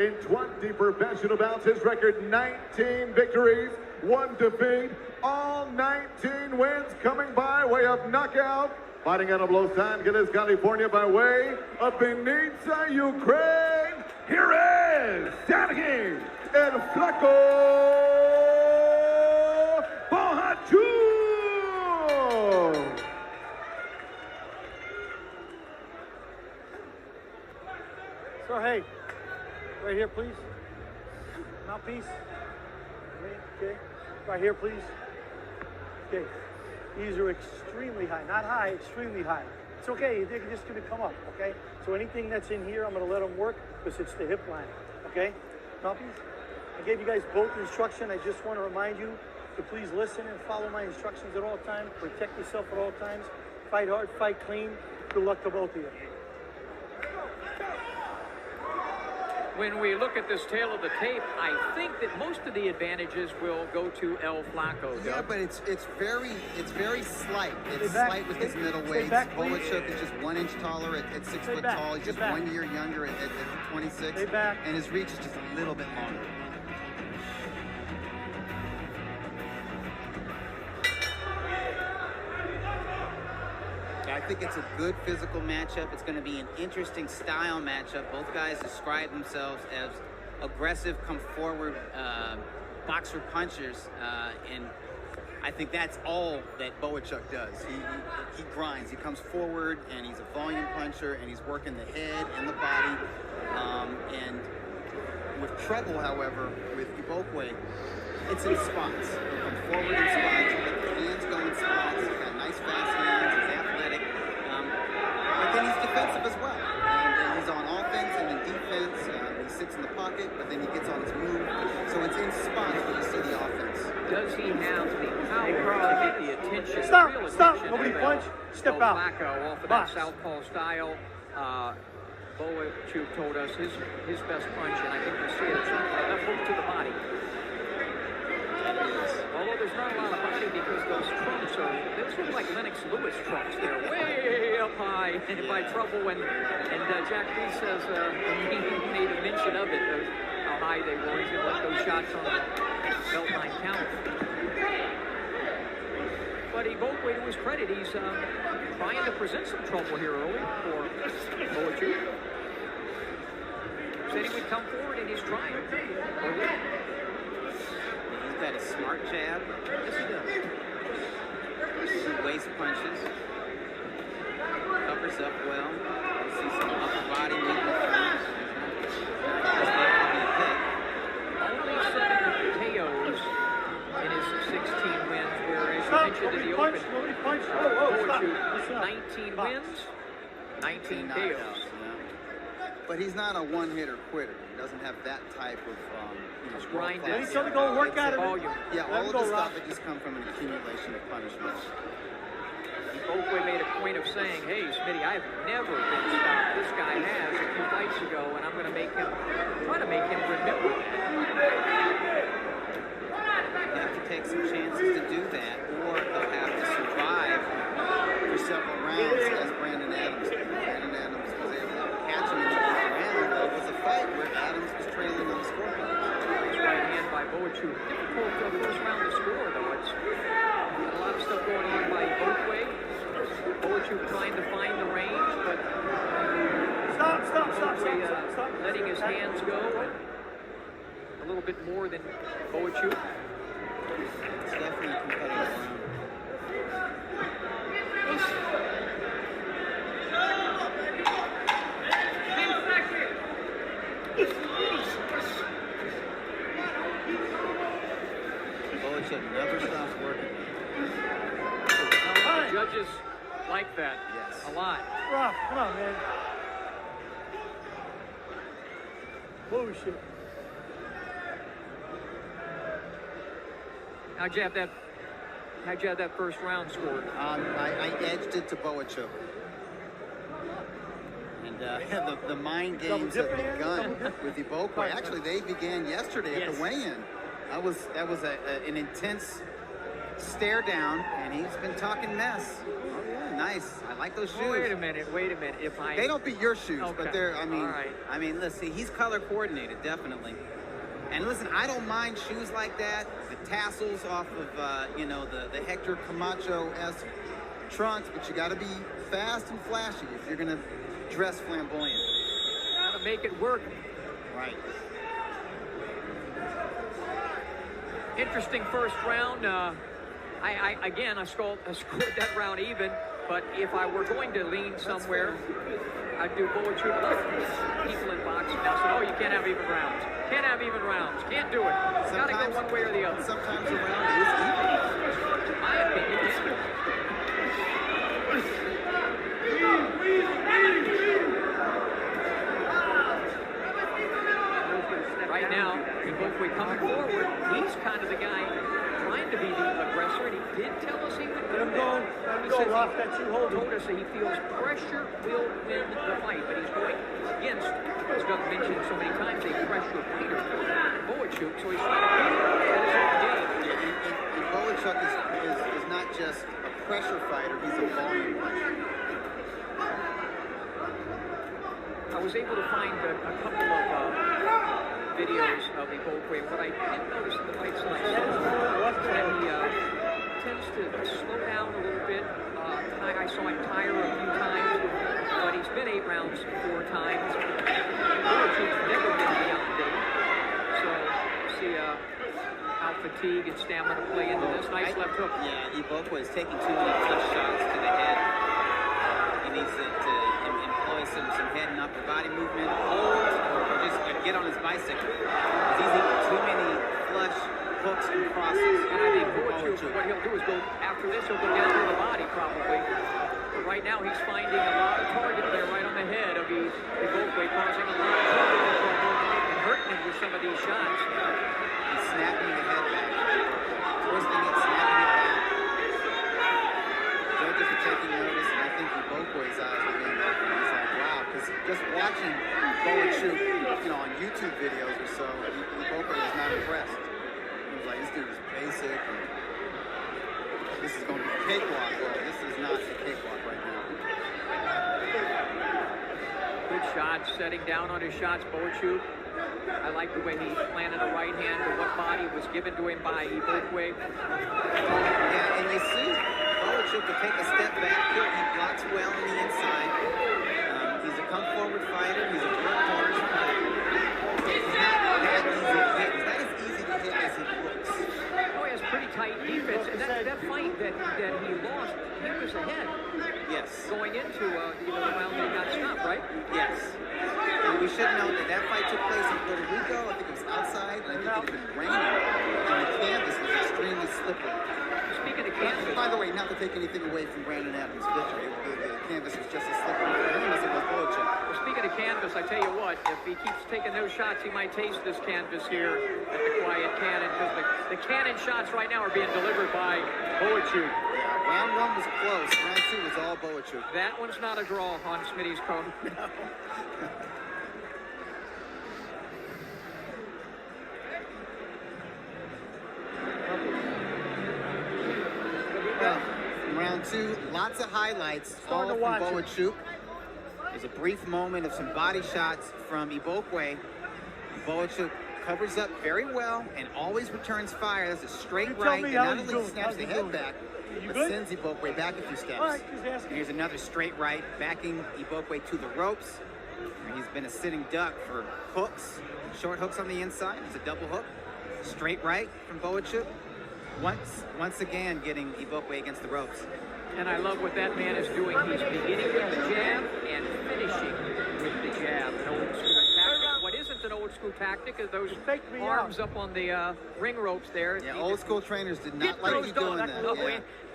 In 20 professional bouts, his record 19 victories, 1 defeat, all 19 wins coming by way of knockout. Fighting out of Los Angeles, California by way of Vinnytsia, Ukraine. Here is Sergey El Flaco Bogachuk. So hey, right here, please. Mouthpiece. Okay. Right here, please. Okay. These are extremely high. Not high, extremely high. It's okay. They're just going to come up, okay? So anything that's in here, I'm going to let them work because it's the hip line, okay? Mouthpiece. I gave you guys both instruction. I just want to remind you to please listen and follow my instructions at all times. Protect yourself at all times. Fight hard, fight clean. Good luck to both of you. When we look at this tail of the tape, I think that most of the advantages will go to El Flaco. Doug. Yeah, but it's very slight. It's slight with his middleweights. Bogachuk is just 1 inch taller at 6 foot tall. He's just 1 year younger at 26. And his reach is just a little bit longer. I think it's a good physical matchup. It's going to be an interesting style matchup. Both guys describe themselves as aggressive, come forward boxer punchers, and I think that's all that Bogachuk does. He grinds. He comes forward, and he's a volume puncher, and he's working the head and the body. And with trouble, however, with Igbokwe, it's in spots. He'll come forward in spots. He'll let the hands go in spots. He's got nice fast hands. He's athletic. But then he's defensive as well. And he's on offense and in defense. He sits in the pocket, but then he gets on his move. So it's in spots where you see the offense. Does he have the power to get the attention? Stop! Real Stop! attention Nobody of punch. Step out. Flaco off of that southpaw style. Bogachuk told us his best punch, and I think we see it. It's left hook to the body. Although there's not a lot of body because those trunks are, they sort of like Lennox Lewis trunks. They're way up high and by trouble. And Jack B says he made a mention of it, how high they were. He's going to let those shots on the belt line count. But Igbokwe, to his credit, he's trying to present some trouble here early for Bogachuk. Said he would come forward, and he's trying. He's got a smart jab. Yes, he does. He waist punches. Covers up well. You see some upper body movement. Only 7 KOs in his 16 wins, whereas you mentioned in the open, Bogachuk, 19 wins, 19 KOs. But he's not a one-hitter quitter. He doesn't have that type of grinding. He's going to go work out of volume. Yeah, all of the stuff that just come from an accumulation of punishments. Igbokwe made a point of saying, hey, Smitty, I've never been stopped. This guy has a few fights ago, and I'm going to try to make him remember that. They have to take some chances to do that, or they'll have to survive for several rounds, as Brandon Adams did. Brandon Adams was able to catch him in the first round, but it was a fight where Adams was trailing on the scoreboard. Right hand by Bogachuk. Difficult first round to score, though. It's got a lot of stuff going on by Igbokwe. Bogachuk trying to find the range, but stop. Letting his hands go. A little bit more than Bogachuk. It's definitely a competitive round. Bogachuk never stops working. Judges like that. Yes. A lot. Rough. Come on, man. Bullshit. How'd you have that first round scored? I edged it to Bogachuk. And the mind games have begun with Igbokwe. Actually, they began yesterday at the weigh-in. That was an intense stare down, and he's been talking mess. Oh, yeah. nice. I like those shoes. Oh, wait a minute. If I They don't beat your shoes, Okay. but they're, All right. I mean, listen, he's color coordinated, definitely. And listen, I don't mind shoes like that. The tassels off of, you know, the Hector Camacho-esque trunks, but you got to be fast and flashy if you're going to dress flamboyant. Gotta make it work. Right. Interesting first round. Again, I scored that round even, but if I were going to lean somewhere, I'd do Bogachuk. A lot of people in boxing now say, oh, you can't have even rounds. Can't have even rounds. Can't do it. Gotta go one way or the other. Sometimes a round is even. In my opinion, yeah. Right now, Igbokwe coming forward, he's kind of the guy trying to be the aggressor, and he did tell us he would Let him go. Let him go, Rock. That you hold him. told us that he feels pressure will win the fight, but he's going against, as Doug mentioned so many times, a pressure fighter, Bogachuk, so he's trying to get his own game. And Bogachuk is not just a pressure fighter, he's a volume fighter. I was able to find a couple of videos of Igbokwe. What I did notice in the fight side is that he tends to slow down a little bit. I saw him tire a few times, but he's been 8 rounds 4 times. Bogachuk's never been beyond 8. So see how fatigue and stamina play into this. Nice left hook. Yeah, Igbokwe is taking too many flush shots to the head. He needs to employ some head and upper body movement, hold, or just get on his bicycle. Because he's eating too many flush hooks and crosses. And I think Bogachuk, what he'll do is go, after this, he'll go down to the body probably. But right now, he's finding a lot of target there right on the head of Igbokwe, causing a lot of trouble and hurting him with some of these shots. He's snapping the head back, twisting it, snapping it back. Judges are taking notice, and I think Igbokwe's eyes are being opened. He's like, wow, because just watching Bogachuk, you know, on YouTube videos or so, Igbokwe was not impressed. He was like, this dude is basic, and this is going to be a cakewalk. Well, this is not a cakewalk right now. Good shot, setting down on his shots, Bogachuk. I like the way he planted a right hand to what body was given to him by Igbokwe. Yeah, and you see Bogachuk to take a step back here. He blocks well on the inside. He's a come-forward fighter. He's a workhorse. He's not that easy to hit. He's not as easy to hit as he looks. Oh, he has pretty tight defense. And that fight that he lost, he was ahead. Yes. Going into the round that he got stopped, right? Yes. And we should note that that fight took place in Puerto Rico. I think it was outside, and I think it had been raining. And the canvas was extremely slippery. Speaking of canvas, By the way, not to take anything away from Brandon Adams' victory, the canvas was just as slippery for him as it was Bogachuk. well, speaking of canvas, I tell you what, if he keeps taking those shots, he might taste this canvas here at the Quiet Cannon, because the cannon shots right now are being delivered by Bogachuk. Yeah, round 1 was close. Round 2 was all Bogachuk. That one's not a draw on Smitty's cone. Well, in round 2, lots of highlights, all from Bogachuk. There's a brief moment of some body shots from Igbokwe. Bogachuk covers up very well and always returns fire. That's a straight right, and not only snaps the head back, but sends Igbokwe back a few steps. And here's another straight right, backing Igbokwe to the ropes. And he's been a sitting duck for hooks, short hooks on the inside. It's a double hook. Straight right from Bogachuk. Once again getting Igbokwe against the ropes. And I love what that man is doing. He's beginning with the jab and finishing with the jab. An old school tactic. What isn't an old school tactic is those arms up on the ring ropes there. Yeah, old school trainers did not like you doing that.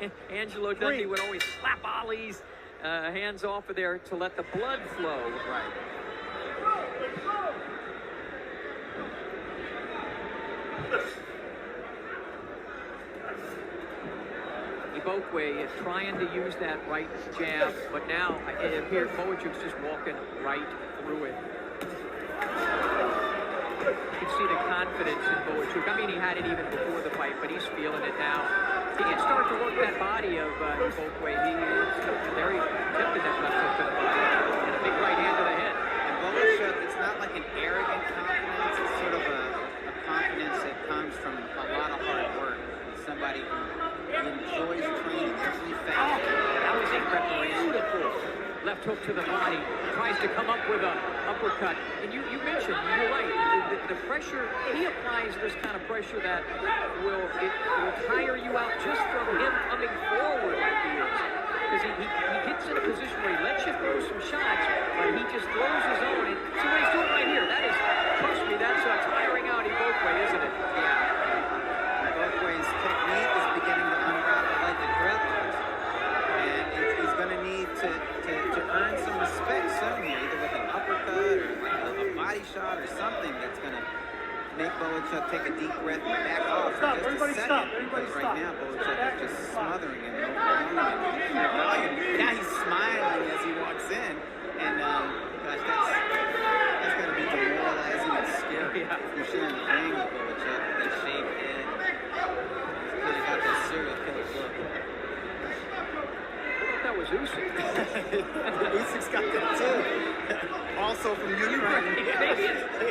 Yeah. Angelo Dundee would always slap Ali's hands off of there to let the blood flow. Right. Igbokwe is trying to use that right jab, but now it appears Bogachuk's just walking right through it. You can see the confidence in Bogachuk. I mean, he had it even before the fight, but he's feeling it now. He did start to work that body of Igbokwe. He very tempted that left hook to the body and a big right hand to the head. And Bogachuk, it's not like an arrogant confidence. It's sort of a confidence that comes from a lot of hard work. Somebody who enjoys training every factor. That was incredible. Beautiful left hook to the body. Tries to come up with a uppercut. And you mentioned, you're right, the pressure, he applies this kind of pressure that will tire you out just from him coming forward like he is. Because he gets in a position where he lets you throw some shots, but he just throws his own. And see what he's doing right here. That is, trust me, that's tiring out Igbokwe, isn't it? Yeah. Igbokwe's technique is beginning to unravel like the dreadlocks. And he's going to need to earn some respect soon here, either with an uppercut or a body shot or something that's going to make Bogachuk take a deep breath and back off. Stop, everybody stop, everybody because stop. right now Bogachuk is just smothering him and overwhelming him. Now he's smiling as he walks in, and gosh, that's going to be demoralizing and scary. Yeah. You're sharing the ring with Bogachuk with that shaved head. He's kind of got that serial killer look. That was Usyk. Usyk's got that too. Also from Ukraine.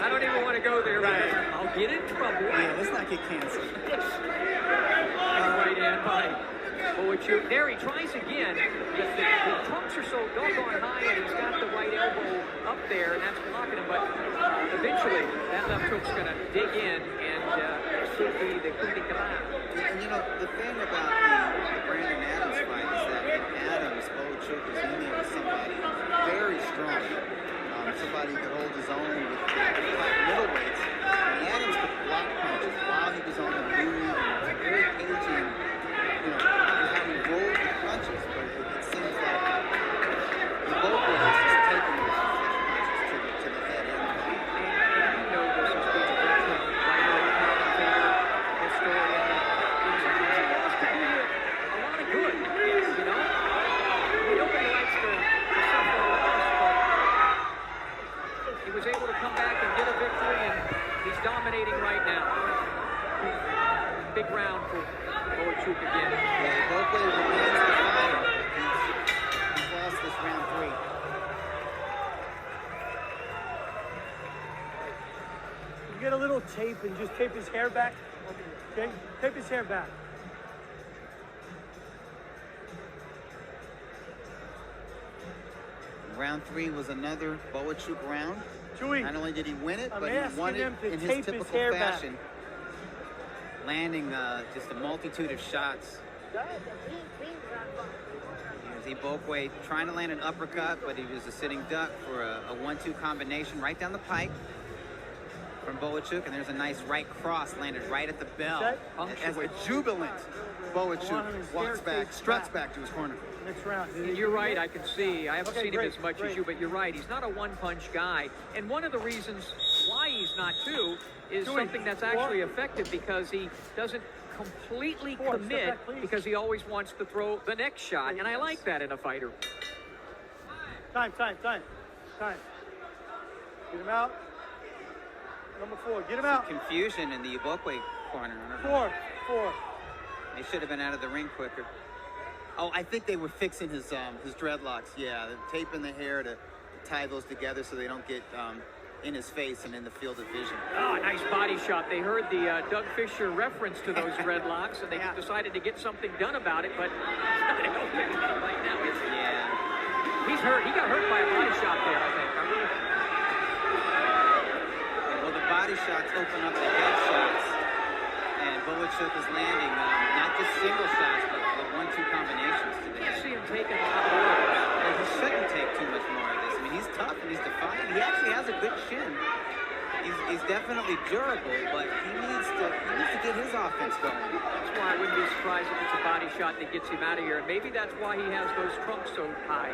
I don't even want to go there. Right. I'll get in trouble. Yeah, let's not get canceled. Right hand by Bogachuk. There he tries again. The trunks are so doggone high, and he's got the right elbow up there, and that's blocking him. But eventually, that left hook's going to dig in, and should be the coup de grace. And you know, the thing about the Brandon Adams fight is that in Adams, Bogachuk was in there with somebody very strong. Somebody who could hold his own with the top middleweights. And Adams could block punches while he was on the move, and it was very cagey, you know, how he rolled the punches. But it seems like Igbokwe is just taking those punches to the head end. You know this is being a veteran writer, commentator, historian. He wants to do a lot of good, you know? Nobody likes to suffer a loss, but he was able to come back and get a victory, and he's dominating right now. Big round for Bogachuk again. Yeah, Igbokwe remains the fighter. He's lost this round 3. You get a little tape and just tape his hair back. Okay? Tape his hair back. Round 3 was another Bogachuk round. Chewy, Not only did he win it, I'm but he asking won it him to in tape his his typical hair back. fashion, landing just a multitude of shots. Here's Igbokwe trying to land an uppercut, but he was a sitting duck for a 1-2 combination right down the pike from Bogachuk, and there's a nice right cross landed right at the bell. As a jubilant Bogachuk walks back, struts back to his corner. Next round. And you're right, I can see. I haven't Okay, seen him great, as much as great. you, but you're right. He's not a one-punch guy. And one of the reasons why he's not too is Chewy, something that's actually effective, because he doesn't completely Step commit, back, please. because he always wants to throw the next shot. And I like that in a fighter. Time. Get him out. Number 4, get him out. Confusion in the Igbokwe corner. 4. They should have been out of the ring quicker. Oh, I think they were fixing his dreadlocks. Yeah, they're taping the hair to tie those together so they don't get in his face and in the field of vision. Oh, nice body shot. They heard the Doug Fisher reference to those dreadlocks, and they decided to get something done about it, but I don't think right now. Yeah. He's hurt. He got hurt by a body shot there, I think. Well, the body shots open up the head shots, and Bogachuk is landing not just single shots, but 1-2 combinations today. I see him taking a lot more. Well, he shouldn't take too much more of this. I mean, he's tough and he's defiant. He actually has a good chin. He's definitely durable, but he needs to get his offense going. That's why I wouldn't be surprised if it's a body shot that gets him out of here. And maybe that's why he has those trunks so high.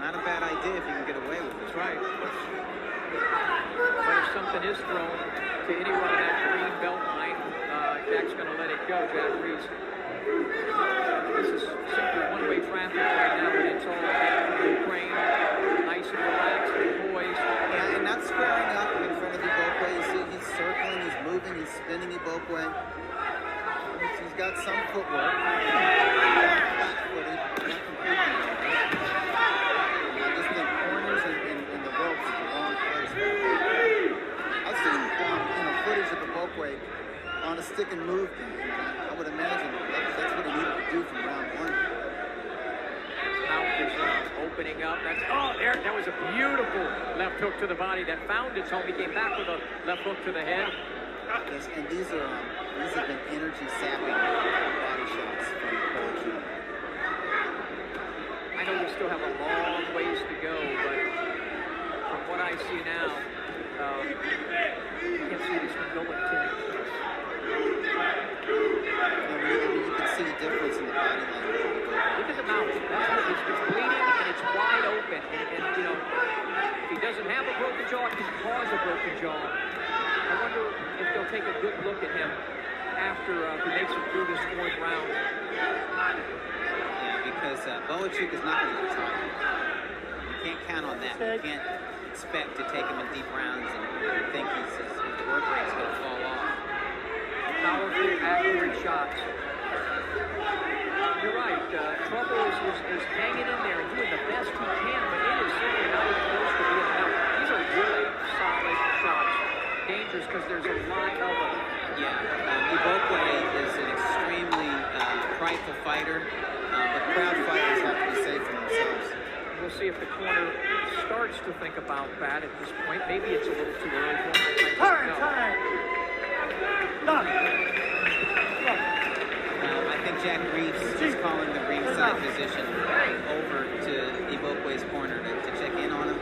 Not a bad idea if you can get away with it. That's right. But if something is thrown to anyone on that green belt line, Jack's going to let it go, Jack Reese. This is simply one-way traffic right now, but it's all about Ukraine. Nice and relaxed and poised. Yeah, and not squaring up in front of Igbokwe. You see he's circling, he's moving, he's spinning. Igbokwе. He's got some footwork. I just think corners and the ropes is the wrong place. I've seen footage of Igbokwе on a stick and move game. I would imagine that's what he needed to do from round one. Mouth is opening up. That was a beautiful left hook to the body that found its home. He came back with a left hook to the head. Yes, and these have been energy sapping body shots from Bogachuk. I know we still have a long ways to go, but from what I see now, you can see this one going to. You can see the difference in the body language. Look at the mouth. It's bleeding and it's wide open. And you know, if he doesn't have a broken jaw, it can cause a broken jaw. I wonder if they'll take a good look at him after he makes it through this fourth round. Yeah, because Bogachuk is not going to get tired. You can't count on that. You can't expect to take him in deep rounds and think his work rate's going to fall off. Powerful, accurate shots. You're right. Trouble is hanging in there and doing the best he can, but it is certainly not even close to being enough. These are really solid shots. Dangerous because there's a lot of them. Yeah, Igbokwе is an extremely prideful fighter, but proud fighters have to be safe for themselves. We'll see if the corner starts to think about that at this point. Maybe it's a little too early for him. Time. Done. I think Jack Reeves is calling the ringside physician over to Igbokwes corner to check in on him.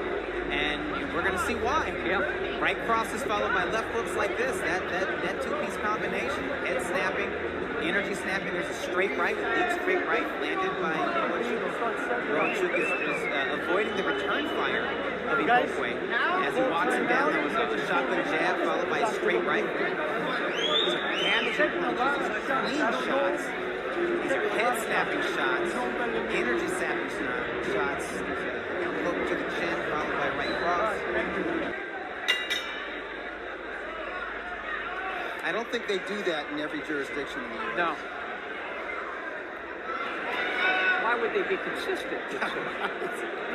And we're going to see why. Yep. Right crosses followed by left hooks like this. That two-piece combination. Head snapping, energy snapping. There's a straight right, a deep straight right landed by Bogachuk. Bogachuk is avoiding the return fire of Igbokwe. As he walks him down, there was a shotgun jab followed by a straight right. These are damaging punches. These are clean shots. These are head snapping shots. Energy snapping shots. Hook to the chin, followed by right cross. I don't think they do that in every jurisdiction in the U.S. No. Why would they be consistent?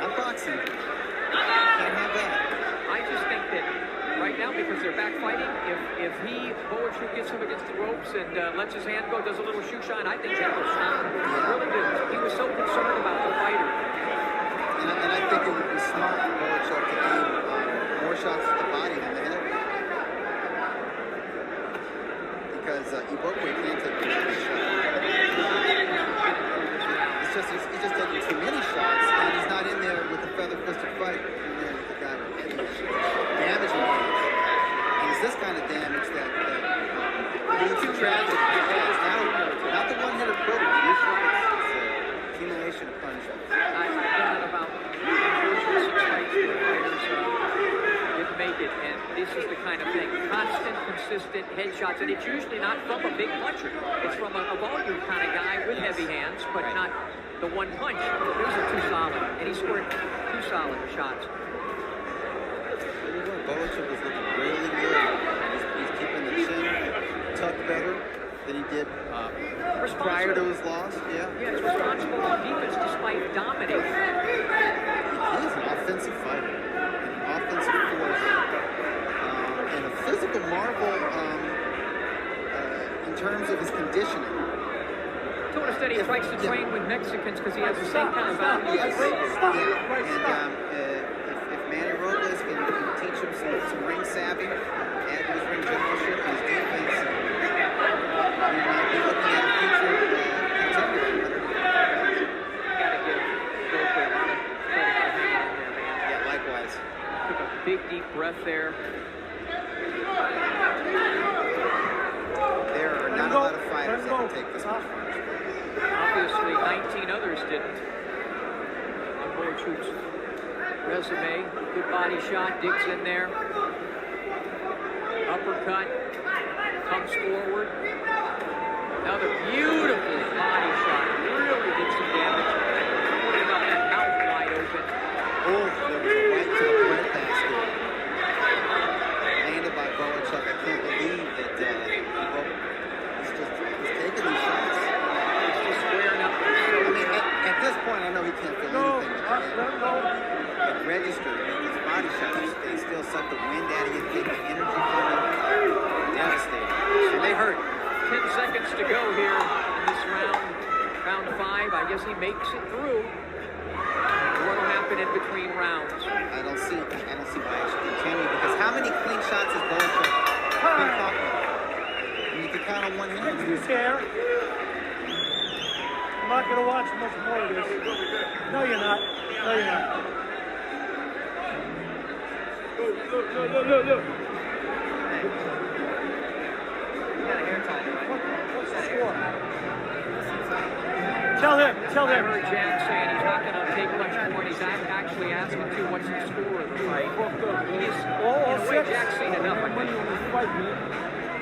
Not boxing. Can't have that. I just think that right now, because they're back fighting, if Bogachuk gets him against the ropes and lets his hand go, does a little shoe shine, I think Jack will stop him. I really do. He was so concerned about the fighter. And I think it would be smart for Bogachuk to aim more shots to the body than the head. Because Igbokwe can't take too many shots. He's just taking too many shots, and he's not in there with the feather-fisted fight. In there with the guy with damaging him. And it's this kind of damage that leads to tragedy. Not the one-hitter quitter. Usually it's accumulation of punishments. I've done it about 4 6 fights where fighters didn't make it, and this is the kind of thing. Constant, consistent headshots, and it's usually not from a big puncher. It's from a volume kind of guy with heavy hands, but not the one punch. Those are too solid, and he scored 2 solid shots. Bogachuk is looking really good. He's keeping the chin tucked better than he did prior to his loss. Yeah, it's responsible on defense despite dominating. He's an offensive fighter, an offensive force, and a physical marvel in terms of his conditioning. Told us that he tries to train with Mexicans because he has the same kind of value. Yes. And if Manny Robles can teach him some ring savvy, add to his ring generalship and his defense, we might be looking at a future contender. Gotta give Igbokwe a lot of credit for hanging in there, man. Yeah, likewise. Took a big, deep breath there. There are not a lot of fighters that can take this much punch. Obviously, 19 others didn't. On Bogachuk's resume, good body shot, digs in there. Uppercut, comes forward. Another beautiful body shot, really did some damage. Putting up that mouth wide open. Oh, there was a right to the breadbasket. Landed by Bogachuk. I can't believe that Igbokwe he makes it through, what will happen in between rounds? I don't see why it should continue, because how many clean shots has Bogachuk been caught with? And you can count on one hand. Who's here? I'm not going to watch much more of this. No, you're not. No, you're not. Look. What's the score? Tell him. I heard Jack saying he's not going to take much more, and he's actually asking too what's the score of the fight. He's, in a way, Jack's seen enough, I think.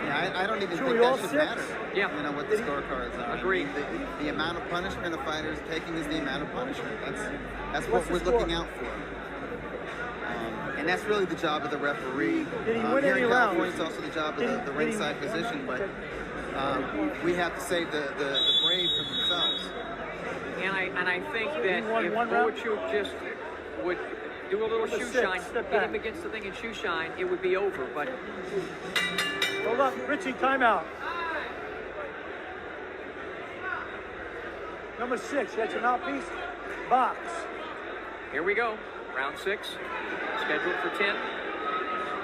Yeah, I don't even think that should matter. Yeah. You know what the scorecards are. Agreed. I mean, the amount of punishment a fighter is taking is the amount of punishment. That's what we're looking out for. And that's really the job of the referee. Did he win here any in California, rounds? it's also the job of the ringside position, but we have to save the brave for themselves. And I think that if Bogachuk just would do a little shoe shine, hit him against the thing in shoe shine, it would be over. But hold up, Richie, timeout. Number 6, that's your mouthpiece. Box. here we go. Round 6, scheduled for 10.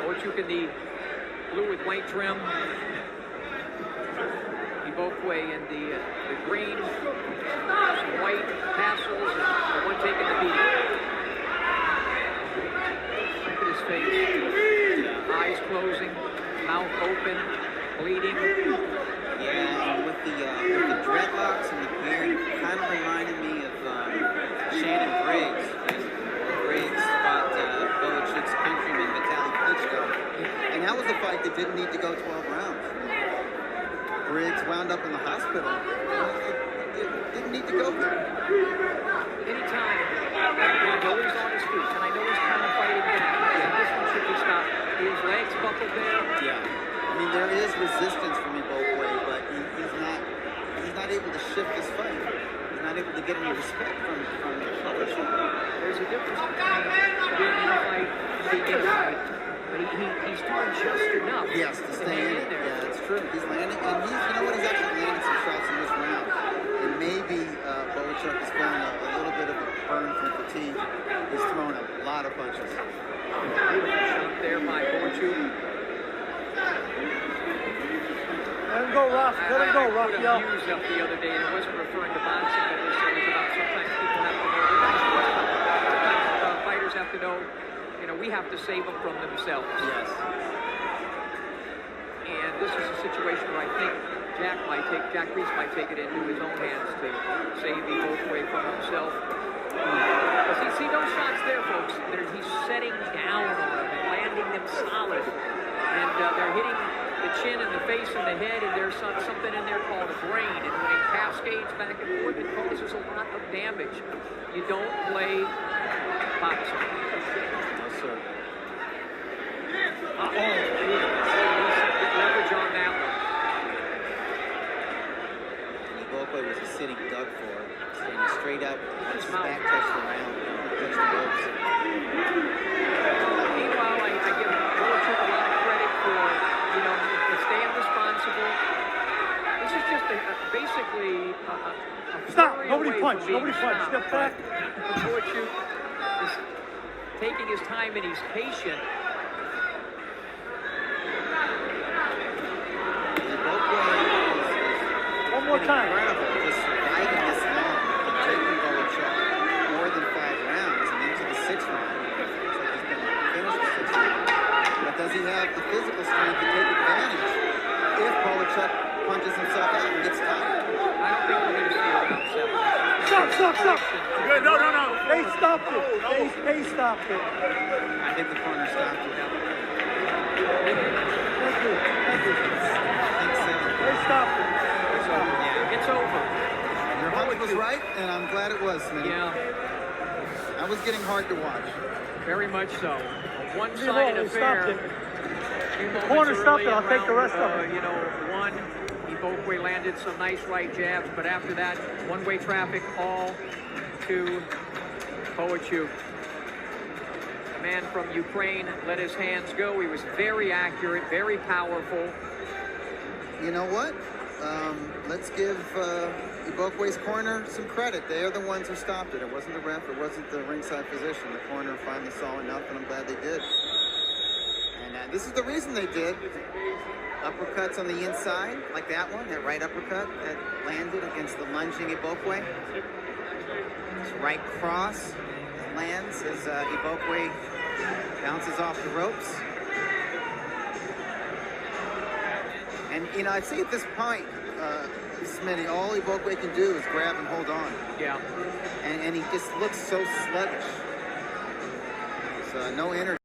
Bogachuk in the blue with white trim. Igbokwe in the green, some white tassels, and the one taking the beating. Look at his face. Eyes closing, mouth open, bleeding. Yeah, and with the dreadlocks and the beard, kind of reminded me of Shannon Briggs. Briggs fought Bogachuk's countryman, Vitaly Klitschko. And that was a fight that didn't need to go 12 rounds. Briggs wound up in the hospital. It didn't need to go there. Anytime, I know he's on his feet, and I know he's kind of fighting back. This one should be stopped. His legs buckled there. Yeah. I mean, there is resistance from Igbokwe, but he's not able to shift his fight. He's not able to get any respect from Bogachuk. There's a difference between being in a fight and being in a fight. But he's doing just enough. Yes, to stay in it. Yeah, it's true. He's landing, and you know what? He's actually landing some shots in this round. And maybe Bogachuk is feeling a little bit of a burn from fatigue. He's throwing a lot of punches. Beautiful shot there by Bogachuk. Let him go, Ruff. Let him go, Ruff. I put a Muse up the other day, and it wasn't referring to boxing. It was about sometimes people have to know. Sometimes fighters have to know. You know, we have to save them from themselves. Yes. And this is a situation where I think Jack Reese might take it into his own hands to save Igbokwe from himself. See those shots there, folks. He's setting down on them and landing them solid. And they're hitting the chin and the face and the head, and there's something in there called a brain. And when it cascades back and forth, it causes a lot of damage. You don't play boxing. Sir. Leverage on that one. Igbokwe was a sitting duck for it. Standing straight up, his back touched the ground, touched the ropes. Meanwhile, I give Bogachuk a lot of credit for, staying responsible. This is just basically a Stop! Nobody punch! Nobody punch! Step back! Bogachuk is taking his time and he's patient. One more time. Incredible, just surviving this long, taking Bogachuk more than 5 rounds and into the 6th round. Looks like he's been finished the 6th round. But does he have the physical strength to take advantage if Bogachuk punches himself out and gets tired? I don't think we're going to see around 7. Stop! Good, no. They stopped it. They stopped it. I think the corner stopped it. Thank you. I think so. They stopped it. Yeah. It's over. Your hunch was right, and I'm glad it was, Smitty. Yeah, That was getting hard to watch. very much so. A one-sided They stopped affair. it. The corner stopped it. I'll take the rest of it. One, Igbokwe landed some nice right jabs, but after that, one-way traffic all to Bogachuk. The man from Ukraine let his hands go. He was very accurate, very powerful. You know what? let's give Igbokwe's corner some credit. They are the ones who stopped it. It wasn't the ref. It wasn't the ringside physician. The corner finally saw enough, and I'm glad they did. And this is the reason they did. Uppercuts on the inside, like that one, that right uppercut that landed against the lunging Igbokwe. His right cross lands as Igbokwe bounces off the ropes. And, you know, I'd say at this point, Smitty, all Igbokwe can do is grab and hold on. Yeah. And he just looks so sluggish. So no energy.